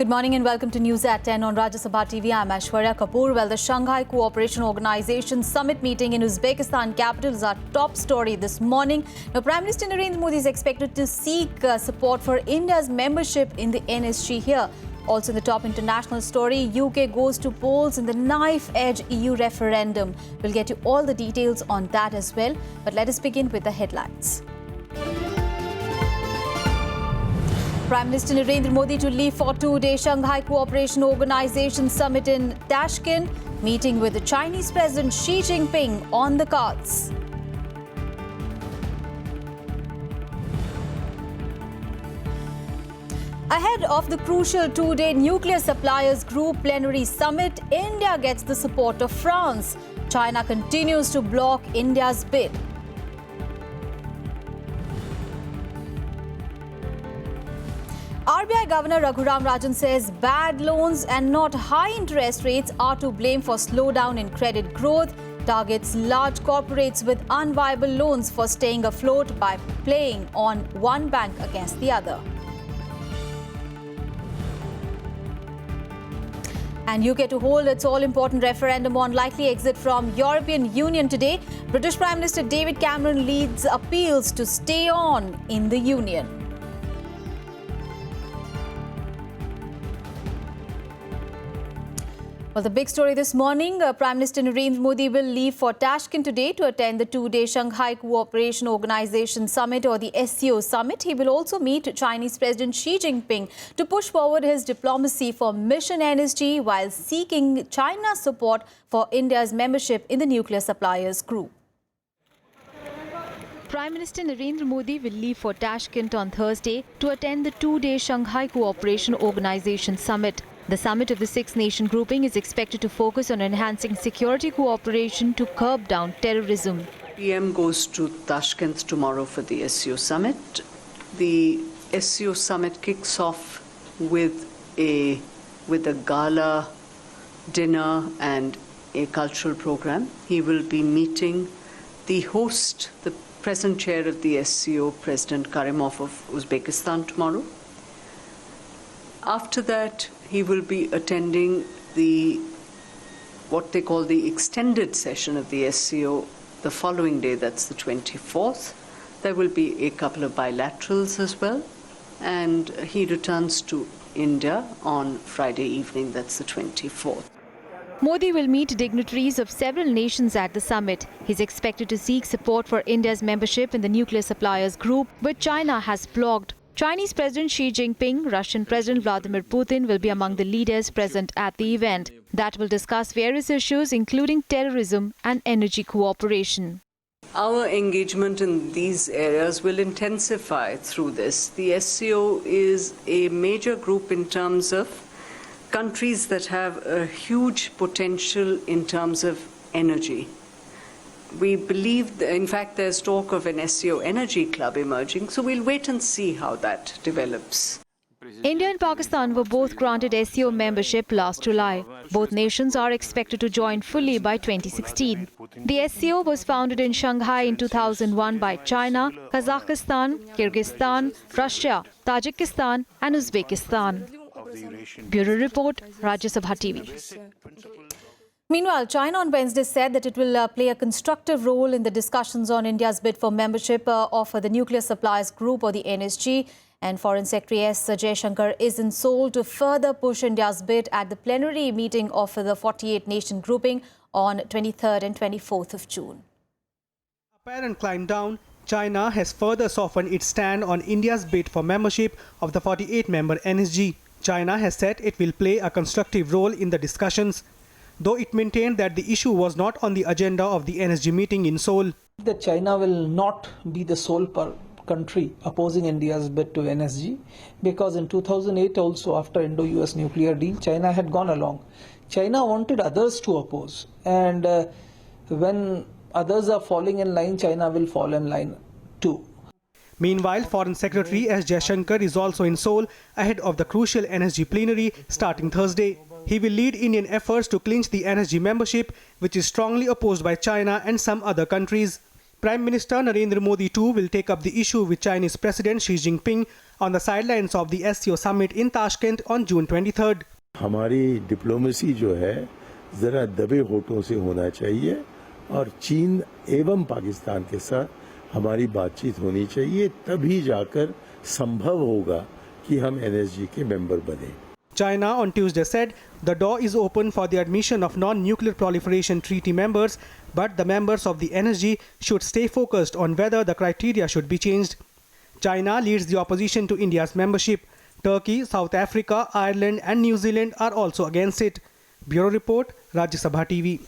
Good morning and welcome to News at 10 on Rajya Sabha TV. I'm Aishwarya Kapoor. Well, the Shanghai Cooperation Organization summit meeting in Uzbekistan capital is our top story this morning. Now, Prime Minister Narendra Modi is expected to seek support for India's membership in the NSG here. Also in the top international story, UK goes to polls in the knife-edge EU referendum. We'll get you all the details on that as well. But let us begin with the headlines. Prime Minister Narendra Modi to leave for 2-day Shanghai Cooperation Organization summit in Tashkent, meeting with the Chinese President Xi Jinping on the cards. Ahead of the crucial 2-day Nuclear Suppliers Group plenary summit, India gets the support of France. China continues to block India's bid. RBI Governor Raghuram Rajan says bad loans and not high interest rates are to blame for slowdown in credit growth. Targets large corporates with unviable loans for staying afloat by playing on one bank against the other. And UK to hold its all-important referendum on likely exit from European Union today. British Prime Minister David Cameron leads appeals to stay on in the Union. Well, the big story this morning, Prime Minister Narendra Modi will leave for Tashkent today to attend the 2-day Shanghai Cooperation Organization Summit or the SCO Summit. He will also meet Chinese President Xi Jinping to push forward his diplomacy for Mission NSG while seeking China's support for India's membership in the Nuclear Suppliers Group. Prime Minister Narendra Modi will leave for Tashkent on Thursday to attend the 2-day Shanghai Cooperation Organization Summit. The summit of the six-nation grouping is expected to focus on enhancing security cooperation to curb down terrorism. PM goes to Tashkent tomorrow for the SCO summit. The SCO summit kicks off with a gala dinner and a cultural program. He will be meeting the host, the present chair of the SCO, President Karimov of Uzbekistan tomorrow. After that, he will be attending what they call the extended session of the SCO the following day, that's the 24th. There will be a couple of bilaterals as well. And he returns to India on Friday evening, that's the 24th. Modi will meet dignitaries of several nations at the summit. He's expected to seek support for India's membership in the Nuclear Suppliers Group, which China has blocked. Chinese President Xi Jinping, Russian President Vladimir Putin will be among the leaders present at the event. That will discuss various issues including terrorism and energy cooperation. Our engagement in these areas will intensify through this. The SCO is a major group in terms of countries that have a huge potential in terms of energy. We believe, in fact, there's talk of an SCO energy club emerging, so we'll wait and see how that develops. India and Pakistan were both granted SCO membership last July. Both nations are expected to join fully by 2016. The SCO was founded in Shanghai in 2001 by China, Kazakhstan, Kyrgyzstan, Russia, Tajikistan and Uzbekistan. Bureau Report, Rajya Sabha TV. Meanwhile, China on Wednesday said that it will play a constructive role in the discussions on India's bid for membership of the Nuclear Suppliers Group or the NSG. And Foreign Secretary S. Jaishankar is in Seoul to further push India's bid at the plenary meeting of the 48-nation grouping on 23rd and 24th of June. Apparent climb down, China has further softened its stand on India's bid for membership of the 48-member NSG. China has said it will play a constructive role in the discussions, though it maintained that the issue was not on the agenda of the NSG meeting in Seoul. That China will not be the sole country opposing India's bid to NSG, because in 2008 also, after Indo-US nuclear deal, China had gone along. China wanted others to oppose, and when others are falling in line, China will fall in line too. Meanwhile, Foreign Secretary S. Jaishankar is also in Seoul ahead of the crucial NSG plenary starting Thursday. He will lead Indian efforts to clinch the NSG membership, which is strongly opposed by China and some other countries. Prime Minister Narendra Modi too will take up the issue with Chinese President Xi Jinping on the sidelines of the SCO summit in Tashkent on June 23rd. हमारी diplomacy जो है जरा दबे होठों से होना चाहिए और चीन एवं पाकिस्तान के साथ हमारी बातचीत होनी चाहिए, तभी जाकर संभव होगा कि हम NSG के मेंबर बने. China on Tuesday said the door is open for the admission of non-nuclear proliferation treaty members, but the members of the NSG should stay focused on whether the criteria should be changed. China leads the opposition to India's membership. Turkey, South Africa, Ireland and New Zealand are also against it. Bureau Report, Rajya Sabha TV.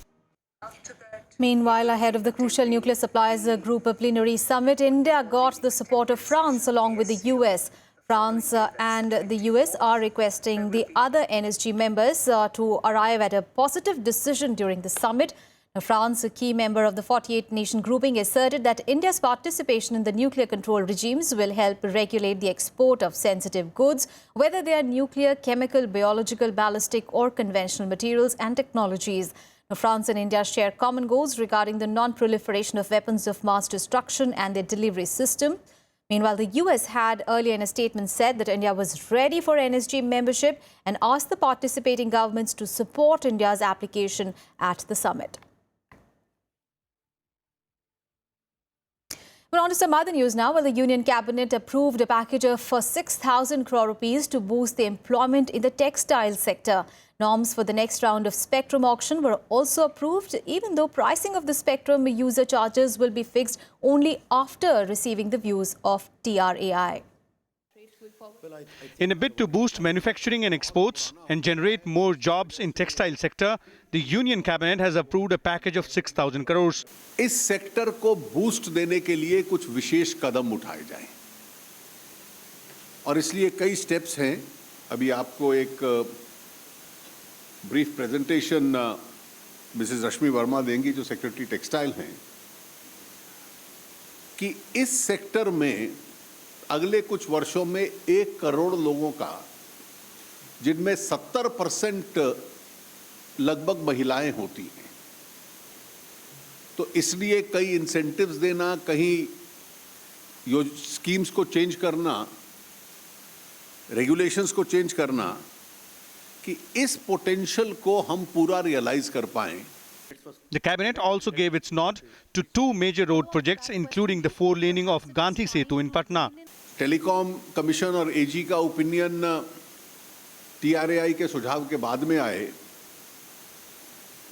Meanwhile, ahead of the crucial nuclear suppliers group plenary summit, India got the support of France along with the US. France and the US are requesting the other NSG members to arrive at a positive decision during the summit. Now, France, a key member of the 48-nation grouping, asserted that India's participation in the nuclear control regimes will help regulate the export of sensitive goods, whether they are nuclear, chemical, biological, ballistic or conventional materials and technologies. Now, France and India share common goals regarding the non-proliferation of weapons of mass destruction and their delivery system. Meanwhile, the US had earlier in a statement said that India was ready for NSG membership and asked the participating governments to support India's application at the summit. Well, on to some other news now. Well, the Union Cabinet approved a package of 6,000 crore rupees to boost the employment in the textile sector. Norms for the next round of spectrum auction were also approved, even though pricing of the spectrum user charges will be fixed only after receiving the views of TRAI. In a bid to boost manufacturing and exports and generate more jobs in textile sector, the Union Cabinet has approved a package of 6,000 crores. इस sector को boost देने के लिए कुछ विशेष कदम उठाए जाएं और इसलिए कई स्टेप्स हैं. अभी आपको एक ब्रीफ प्रेजेंटेशन मिसेस रश्मि वर्मा देंगी जो सेक्रेटरी टेक्सटाइल हैं, कि इस सेक्टर में अगले कुछ वर्षों में 1 करोड़ लोगों का, जिनमें 70% लगभग महिलाएं होती हैं, तो इसलिए कई इंसेंटिव्स देना, कहीं स्कीम्स को चेंज करना, रेगुलेशंस को चेंज करना, कि इस पोटेंशियल को हम पूरा रियलाइज कर पाएं. The cabinet also gave its nod to 2 major road projects, including the 4-laning of Gandhi Setu in Patna. Telecom commission और एजी का ओपिनियन टीआरएआई के सुझाव के बाद में आए,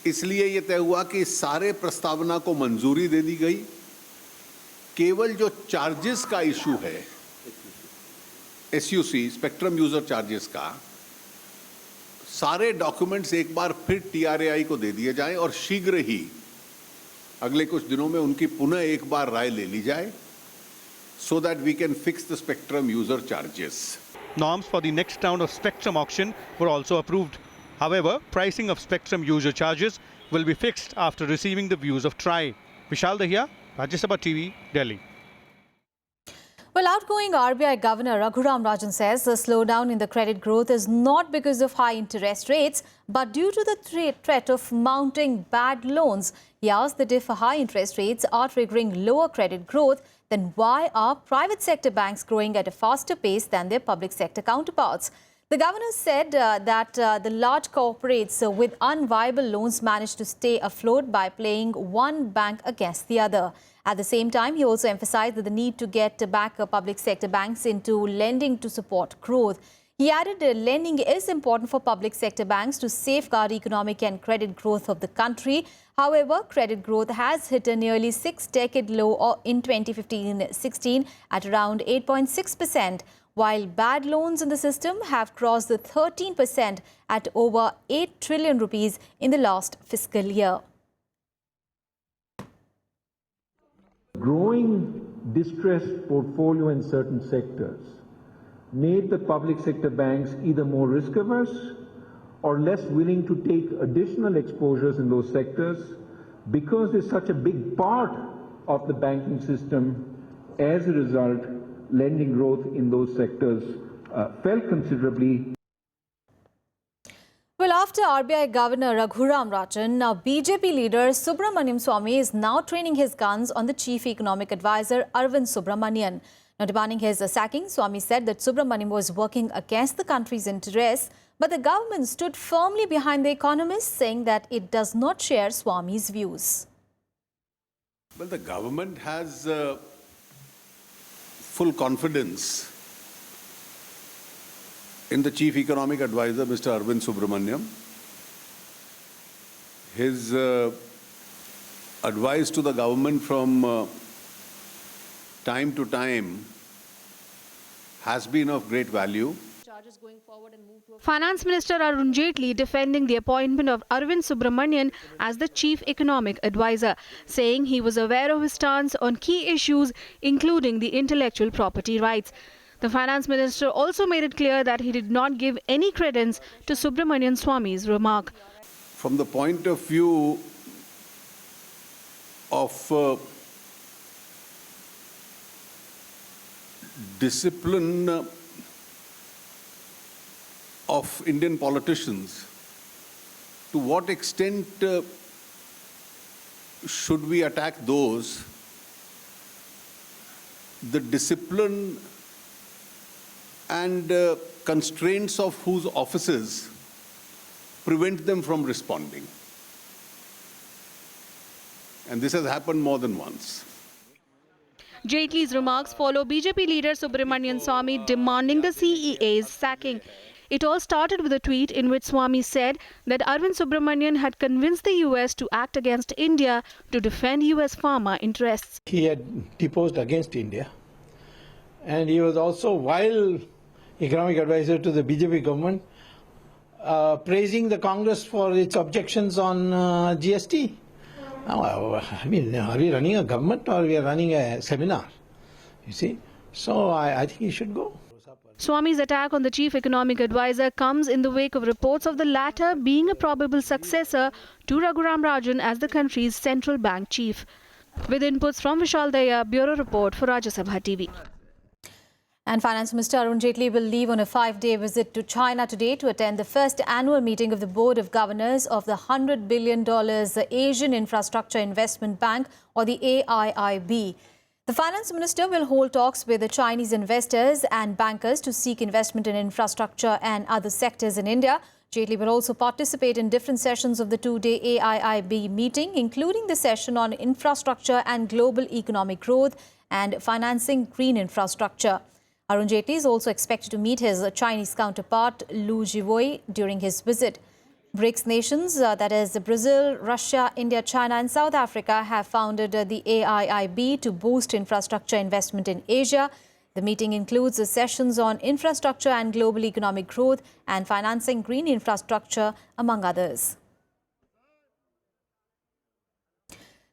इसलिए ये तय हुआ कि सारे प्रस्तावना को मंजूरी दे दी गई. केवल जो चार्जेस का इशू है, एसयूसी स्पेक्ट्रम यूजर चार्जेस का, सारे डॉक्यूमेंट्स एक बार फिर टीआरएआई को दे दिए जाएं और शीघ्र ही अगले कुछ दिनों में उनकी पुनः एक बार राय ले ली जाए, so that we can fix the spectrum user charges. Norms for the next round of spectrum auction were also approved. However, pricing of spectrum user charges will be fixed after receiving the views of TRAI. Vishal Dahiya, Rajya Sabha TV, Delhi. Well, outgoing RBI Governor Raghuram Rajan says the slowdown in the credit growth is not because of high interest rates, but due to the threat of mounting bad loans. He asked that if high interest rates are triggering lower credit growth, then why are private sector banks growing at a faster pace than their public sector counterparts? The governor said that the large corporates with unviable loans managed to stay afloat by playing one bank against the other. At the same time, he also emphasized that the need to get back public sector banks into lending to support growth. He added that lending is important for public sector banks to safeguard economic and credit growth of the country. However, credit growth has hit a nearly 6-decade low in 2015-16 at around 8.6%, while bad loans in the system have crossed the 13% at over 8 trillion rupees in the last fiscal year. Growing distressed portfolio in certain sectors made the public sector banks either more risk averse or less willing to take additional exposures in those sectors because they're such a big part of the banking system. As a result, lending growth in those sectors fell considerably. Well, after After RBI Governor Raghuram Rajan, now BJP leader Subramanian Swamy is now training his guns on the Chief Economic Advisor Arvind Subramanian. Now demanding his sacking, Swamy said that Subramanian was working against the country's interests, but the government stood firmly behind the economist, saying that it does not share Swamy's views. Well, the government has full confidence in the Chief Economic Advisor, Mr. Arvind Subramanian. His advice to the government from time to time has been of great value. Finance Minister Arun Jaitley defending the appointment of Arvind Subramanian as the Chief Economic Advisor, saying he was aware of his stance on key issues, including the intellectual property rights. The Finance Minister also made it clear that he did not give any credence to Subramanian Swamy's remark. From the point of view of discipline of Indian politicians, to what extent should we attack those? The discipline and constraints of whose offices prevent them from responding. And this has happened more than once. Jaitley's remarks follow BJP leader Subramanian Swamy demanding the CEA's sacking. It all started with a tweet in which Swamy said that Arvind Subramanian had convinced the US to act against India to defend US pharma interests. He had deposed against India, and he was also, while economic advisor to the BJP government, praising the Congress for its objections on GST. Now, I mean, are we running a government or we are running a seminar? You see? So I think he should go. Swamy's attack on the Chief Economic Advisor comes in the wake of reports of the latter being a probable successor to Raghuram Rajan as the country's central bank chief. With inputs from Vishal Daya, Bureau Report for Rajya Sabha TV. And Finance Minister Arun Jaitley will leave on a 5-day visit to China today to attend the first annual meeting of the Board of Governors of the $100 billion Asian Infrastructure Investment Bank, or the AIIB. The Finance Minister will hold talks with the Chinese investors and bankers to seek investment in infrastructure and other sectors in India. Jaitley will also participate in different sessions of the 2-day AIIB meeting, including the session on infrastructure and global economic growth and financing green infrastructure. Arun Jaitley is also expected to meet his Chinese counterpart Lu Jiwei during his visit. BRICS nations, that is Brazil, Russia, India, China and South Africa, have founded the AIIB to boost infrastructure investment in Asia. The meeting includes the sessions on infrastructure and global economic growth and financing green infrastructure, among others.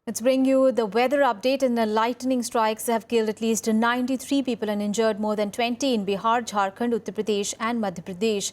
Let's bring you the weather update. And the lightning strikes have killed at least 93 people and injured more than 20 in Bihar, Jharkhand, Uttar Pradesh and Madhya Pradesh.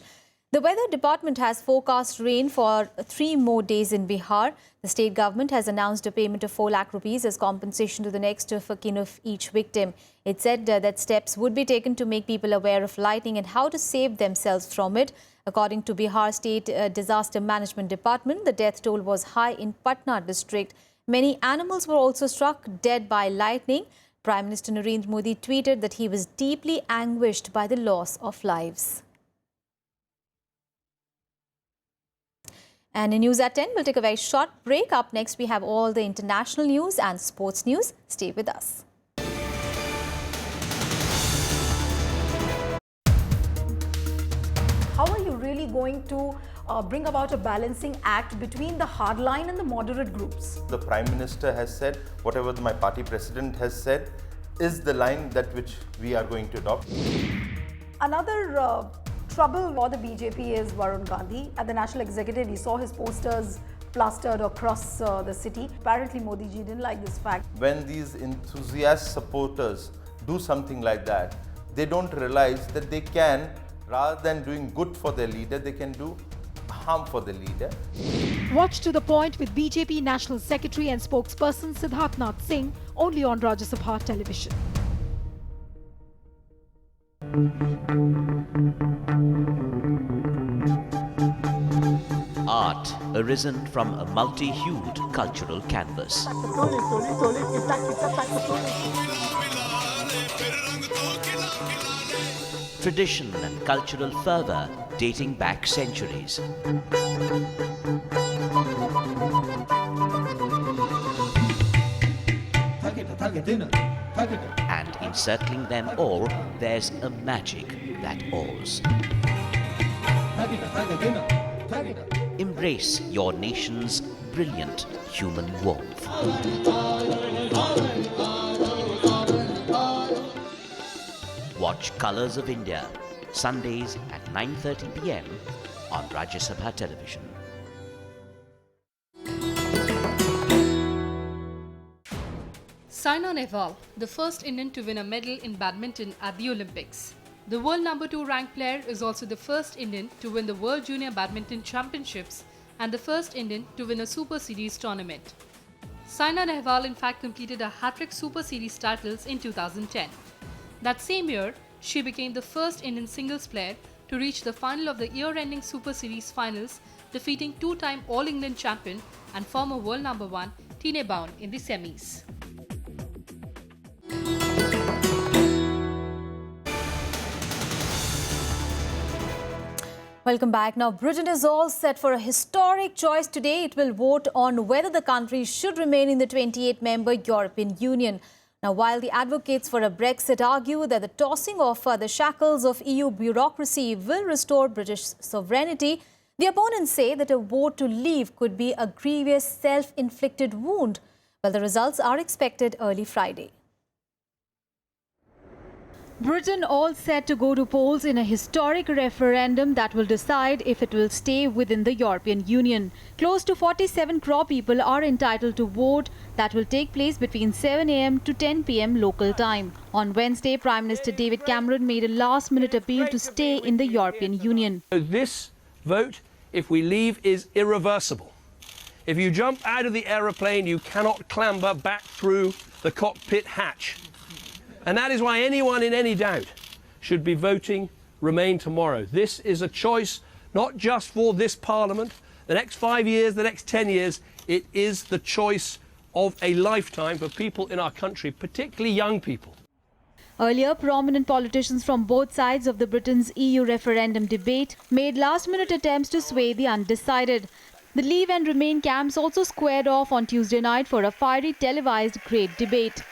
The Weather Department has forecast rain for 3 more days in Bihar. The state government has announced a payment of 4 lakh rupees as compensation to the next of kin of each victim. It said that steps would be taken to make people aware of lightning and how to save themselves from it. According to Bihar State Disaster Management Department, the death toll was high in Patna district. Many animals were also struck dead by lightning. Prime Minister Narendra Modi tweeted that he was deeply anguished by the loss of lives. And in News at 10, we'll take a very short break. Up next, we have all the international news and sports news. Stay with us. How are you really going to bring about a balancing act between the hardline and the moderate groups? The Prime Minister has said, whatever my party president has said, is the line that which we are going to adopt. Another trouble for the BJP is Varun Gandhi. At the National Executive, we saw his posters plastered across the city. Apparently, Modi ji didn't like this fact. When these enthusiast supporters do something like that, they don't realize that they can, rather than doing good for their leader, they can do harm for the leader. Watch To The Point with BJP National Secretary and spokesperson Siddharth Nath Singh only on Rajya Sabha television. arisen from a multi-hued cultural canvas. Tradition and cultural fervour dating back centuries. And encircling them all, there's a magic that awes. Embrace your nation's brilliant human warmth. Watch Colours of India, Sundays at 9:30 p.m. on Rajya Sabha television. Saina Nehwal, the first Indian to win a medal in badminton at the Olympics. The world number 2 ranked player is also the first Indian to win the World Junior Badminton Championships and the first Indian to win a Super Series tournament. Saina Nehwal in fact completed a hat-trick Super Series titles in 2010. That same year, she became the first Indian singles player to reach the final of the year-ending Super Series finals, defeating two-time All-England champion and former world number 1 Tine Bown in the semis. Welcome back. Now, Britain is all set for a historic choice today. It will vote on whether the country should remain in the 28-member European Union. Now, while the advocates for a Brexit argue that the tossing off the shackles of EU bureaucracy will restore British sovereignty, the opponents say that a vote to leave could be a grievous self-inflicted wound. Well, the results are expected early Friday. Britain all set to go to polls in a historic referendum that will decide if it will stay within the European Union. Close to 47 crore people are entitled to vote. That will take place between 7 a.m. to 10 p.m. local time. On Wednesday, Prime Minister David Cameron made a last-minute appeal to stay in the European Union. This vote, if we leave, is irreversible. If you jump out of the aeroplane, you cannot clamber back through the cockpit hatch. And that is why anyone in any doubt should be voting Remain tomorrow. This is a choice not just for this Parliament, the next 5 years, the next 10 years. It is the choice of a lifetime for people in our country, particularly young people. Earlier, prominent politicians from both sides of the Britain's EU referendum debate made last-minute attempts to sway the undecided. The Leave and Remain camps also squared off on Tuesday night for a fiery televised great debate.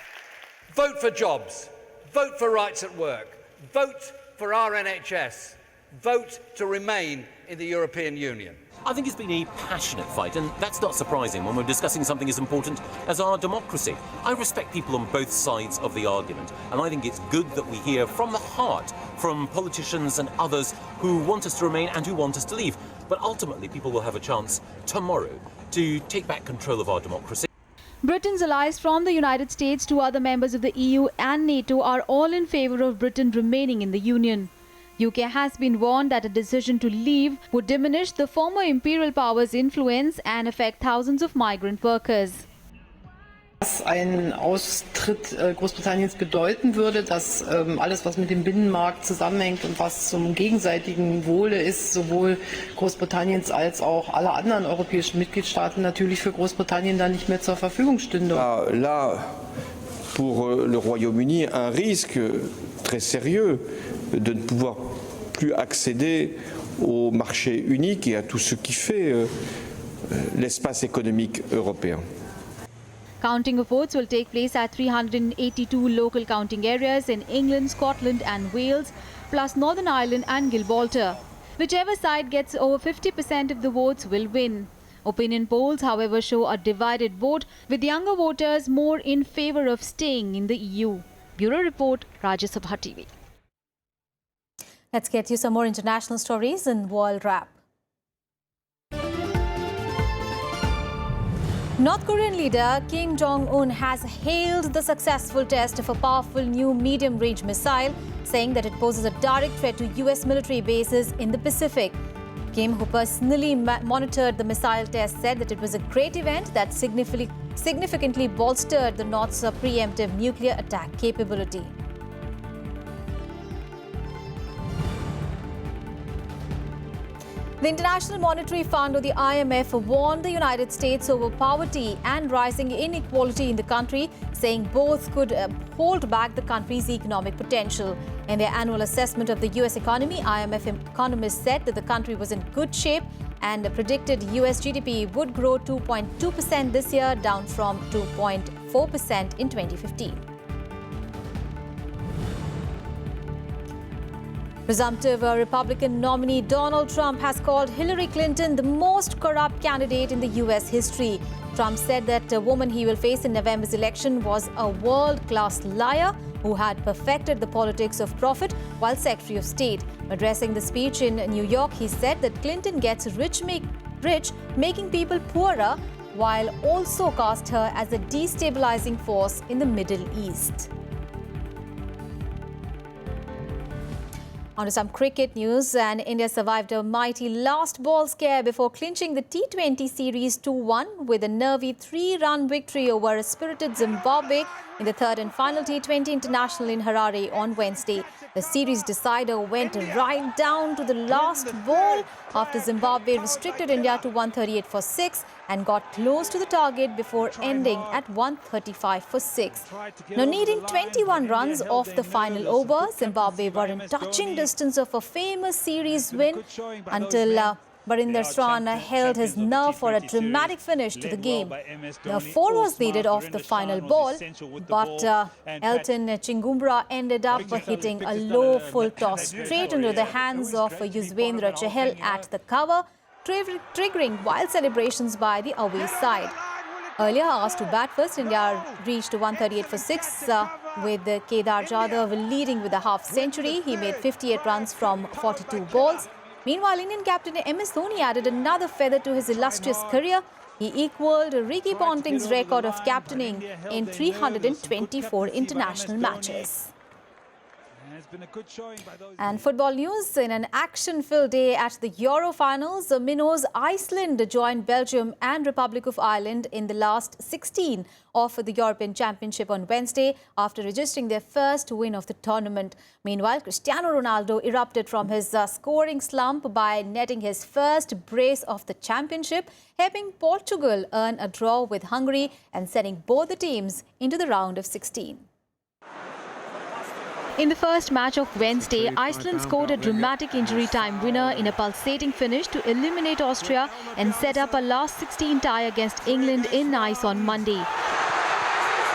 Vote for jobs, vote for rights at work, vote for our NHS, vote to remain in the European Union. I think it's been a passionate fight, and that's not surprising when we're discussing something as important as our democracy. I respect people on both sides of the argument, and I think it's good that we hear from the heart from politicians and others who want us to remain and who want us to leave. But ultimately, people will have a chance tomorrow to take back control of our democracy. Britain's allies from the United States to other members of the EU and NATO are all in favour of Britain remaining in the Union. UK has been warned that a decision to leave would diminish the former imperial power's influence and affect thousands of migrant workers. Was ein Austritt Großbritanniens bedeuten würde, dass alles, was mit dem Binnenmarkt zusammenhängt und was zum gegenseitigen Wohle ist, sowohl Großbritanniens als auch aller anderen europäischen Mitgliedstaaten natürlich für Großbritannien dann nicht mehr zur Verfügung stünde. Là, pour le Royaume-Uni, un risque très sérieux de ne pouvoir plus accéder au marché unique et à tout ce qui fait l'espace économique européen. Counting of votes will take place at 382 local counting areas in England, Scotland and Wales, plus Northern Ireland and Gibraltar. Whichever side gets over 50% of the votes will win. Opinion polls, however, show a divided vote, with younger voters more in favour of staying in the EU. Bureau Report, Rajya Sabha TV. Let's get you some more international stories in World Wrap. North Korean leader Kim Jong-un has hailed the successful test of a powerful new medium-range missile, saying that it poses a direct threat to US military bases in the Pacific. Kim, who personally monitored the missile test, said that it was a great event that significantly bolstered the North's preemptive nuclear attack capability. The International Monetary Fund, or the IMF, warned the United States over poverty and rising inequality in the country, saying both could hold back the country's economic potential. In their annual assessment of the US economy, IMF economists said that the country was in good shape and predicted US GDP would grow 2.2% this year, down from 2.4% in 2015. Presumptive Republican nominee Donald Trump has called Hillary Clinton the most corrupt candidate in the US history. Trump said that the woman he will face in November's election was a world-class liar who had perfected the politics of profit while Secretary of State. Addressing the speech in New York, he said that Clinton gets rich, making people poorer, while also cast her as a destabilizing force in the Middle East. On to some cricket news, and India survived a mighty last ball scare before clinching the T20 series 2-1 with a nervy 3-run victory over a spirited Zimbabwe in the third and final T20 international in Harare on Wednesday. The series decider went right down to the last ball after Zimbabwe restricted India to 138 for 6 and got close to the target before ending at 135 for 6. Now, needing 21 runs off the final over, Zimbabwe were in touching distance of a famous series win until Barinder Sran held his nerve for a dramatic finish to the game. The 4 was needed off the final ball, but Elton Chingumbra ended up hitting a low full toss straight into the hands of Yuzvendra Chahal at the cover, triggering wild celebrations by the away side. Earlier asked to bat first, India reached 138 for 6 with Kedar Jadhav leading with a half-century. He made 58 runs from 42 balls. Meanwhile, Indian captain MS Dhoni added another feather to his illustrious career. He equalled Ricky Ponting's record of captaining in 324 international matches. And football news, in an action-filled day at the Euro finals, Minnows Iceland joined Belgium and Republic of Ireland in the last 16 of the European Championship on Wednesday after registering their first win of the tournament. Meanwhile, Cristiano Ronaldo erupted from his scoring slump by netting his first brace of the championship, helping Portugal earn a draw with Hungary and sending both the teams into the round of 16. In the first match of Wednesday, Iceland scored a dramatic injury time winner in a pulsating finish to eliminate Austria and set up a last 16 tie against England in Nice on Monday.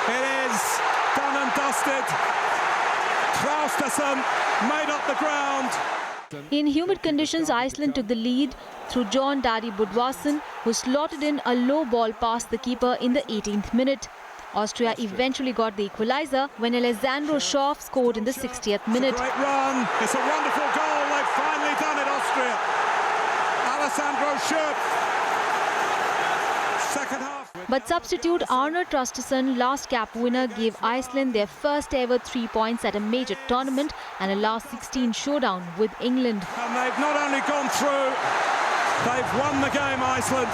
It is done and dusted. Traustason made up the ground. In humid conditions, Iceland took the lead through John Daddy Budvarsson, who slotted in a low ball past the keeper in the 18th minute. Austria eventually got the equaliser when Alessandro Schoff scored in the 60th minute. It's a great run. It's a wonderful goal. They've finally done it, Austria. Alessandro Schoff. Second half. But substitute Arne Traustason, last cap winner, gave Iceland their first ever 3 points at a major tournament and a last 16 showdown with England. And they've not only gone through, they've won the game, Iceland.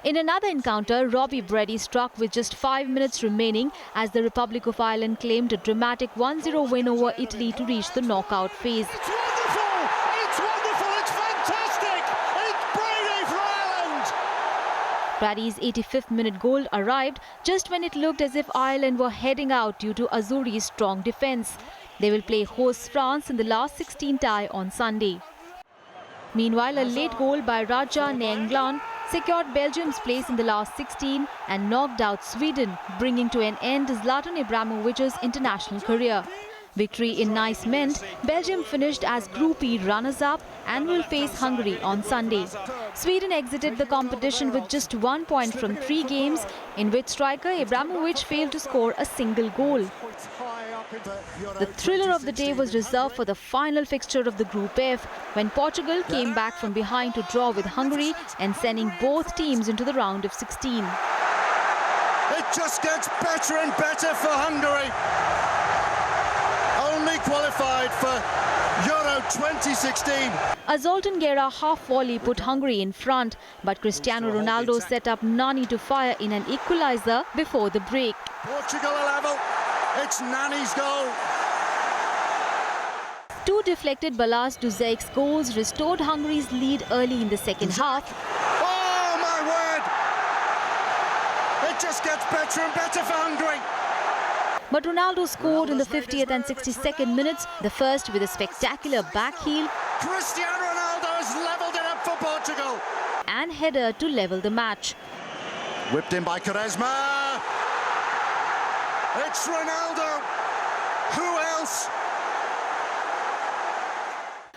In another encounter, Robbie Brady struck with just 5 minutes remaining as the Republic of Ireland claimed a dramatic 1-0 win over Italy to reach the knockout phase. It's wonderful! It's wonderful! It's fantastic! It's Brady for Ireland! Brady's 85th minute goal arrived just when it looked as if Ireland were heading out due to Azzurri's strong defence. They will play host France in the last 16 tie on Sunday. Meanwhile, a late goal by Rajya Nainggolan secured Belgium's place in the last 16 and knocked out Sweden, bringing to an end Zlatan Ibrahimovic's international career. Victory in Nice meant Belgium finished as Group E runners-up and will face Hungary on Sunday. Sweden exited the competition with just 1 point from 3 games, in which striker Ibrahimovic failed to score a single goal. The thriller of the day was reserved for the final fixture of the Group F, when Portugal came back from behind to draw with Hungary and sending both teams into the round of 16. It just gets better and better for Hungary. Only qualified for Euro 2016. A Zoltan Gera half volley put Hungary in front, but Cristiano Ronaldo set up Nani to fire in an equaliser before the break. Portugal are level. It's Nani's goal. Two deflected Balas Duzaic's goals restored Hungary's lead early in the second half. Oh my word! It just gets better and better for Hungary. But Ronaldo scored in the 50th and 62nd minutes, the first with a spectacular back heel Cristiano Ronaldo has levelled it up for Portugal. and header to level the match. Whipped in by Quaresma. It's Ronaldo. Who else?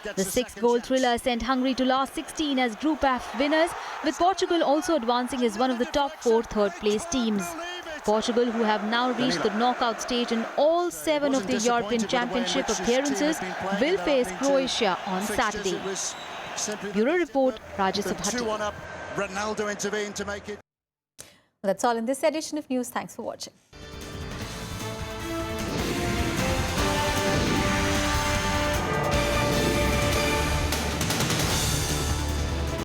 The six-goal thriller sent Hungary to last 16 as Group F winners, with Portugal also advancing as one of the top four third-place teams. Portugal, who have now reached the knockout stage in all 7 of their European Championship appearances, will face Croatia on Saturday. Bureau Report, Rajya Sabha. Ronaldo intervened to make it. That's all in this edition of news. Thanks for watching.